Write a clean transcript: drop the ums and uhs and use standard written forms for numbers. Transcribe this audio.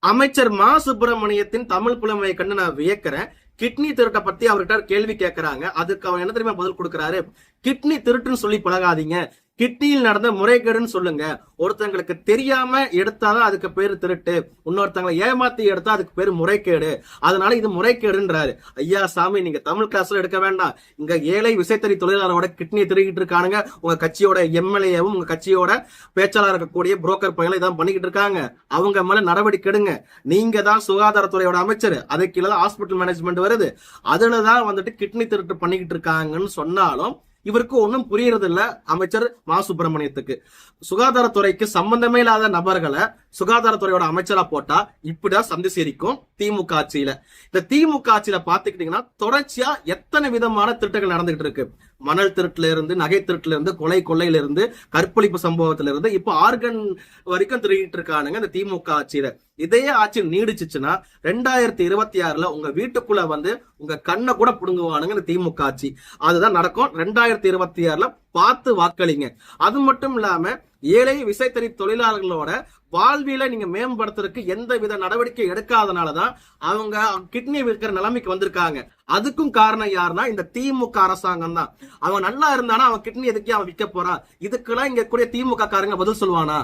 அமைச்சர் மா சுப்பிரமணியத்தின் தமிழ் புலமையை கண்டு நான் வியக்கிறேன். கிட்னி திருட்டை பத்தி அவர்கிட்ட கேள்வி கேட்கறாங்க. அதுக்கு அவர் என்ன தெரியுமா பதில் கொடுக்கிறாரு? கிட்னி திருட்டுன்னு சொல்லி பழகாதீங்க, கிட்னியில் நடந்த முறைகேடுன்னு சொல்லுங்க. ஒருத்தங்களுக்கு தெரியாம எடுத்தாதான் அதுக்கு பேரு திருட்டு, இன்னொருத்தங்களை ஏமாத்தி எடுத்தா அதுக்கு பேரு முறைகேடு. அதனால இது முறைகேடுன்றாரு. ஐயா சாமி, நீங்க தமிழ் கிளாஸ்ல எடுக்க வேண்டாம். இங்க ஏழை விசைத்தறி தொழிலாளரோட கிட்னியை திருகிட்டு இருக்கானுங்க. உங்க கட்சியோட எம்எல்ஏவும் உங்க கட்சியோட பேச்சாளர் இருக்கக்கூடிய புரோக்கர் பையனை இதான் பண்ணிக்கிட்டு இருக்காங்க. அவங்க மேல நடவடிக்கை எடுங்க. நீங்க தான் சுகாதாரத்துறையோட அமைச்சர், அதுக்கு கீழே ஹாஸ்பிட்டல் மேனேஜ்மெண்ட் வருது. அதுலதான் வந்துட்டு கிட்னி திருட்டு பண்ணிக்கிட்டு இருக்காங்கன்னு சொன்னாலும் இவருக்கு ஒன்னும் புரியறது இல்ல அமைச்சர் மா சுப்பிரமணியத்துக்கு. சுகாதாரத்துறைக்கு சம்பந்தமே இல்லாத நபர்களை சுகாதாரத்துறையோட அமைச்சரா போட்டா இப்படிதான் சந்தி சேரிக்கும் திமுக ஆட்சியில. இந்த திமுக ஆட்சியில பாத்துக்கிட்டீங்கன்னா தொடர்ச்சியா எத்தனை விதமான திருட்டுகள் நடந்துகிட்டு இருக்கு. மணல் திருட்டுல இருந்து, நகை திருட்டுல இருந்து, கொள்ளையில இருந்து, கற்பழிப்பு சம்பவத்துல இருந்து, இப்ப ஆர்கன் வரைக்கும் திருடிட்டு இருக்கானுங்க இந்த திமுக ஆட்சியில. இதே ஆட்சி நீடிச்சுச்சுன்னா 2026 உங்க வீட்டுக்குள்ள வந்து உங்க கண்ணை கூட புடுங்குவானுங்க இந்த திமுக ஆட்சி. அதுதான் நடக்கும் 2026 பார்த்து வாக்களிங்க. அது மட்டும் இல்லாம ஏழை விசைத்தறி தொழிலாளர்களோட வாழ்வியலை நீங்க மேம்படுத்துறதுக்கு எந்த வித நடவடிக்கை எடுக்காதனாலதான் அவங்க கிட்னி விற்கிற நிலைமைக்கு வந்திருக்காங்க. அதுக்கும் காரணம் யாருன்னா இந்த திமுக அரசாங்கம் தான். அவன் நல்லா இருந்தானா அவன் கிட்னி எதுக்கே அவன் விற்க போறான்? இதுக்கெல்லாம் இங்க கூடிய திமுக காரங்க பதில் சொல்லுவானா?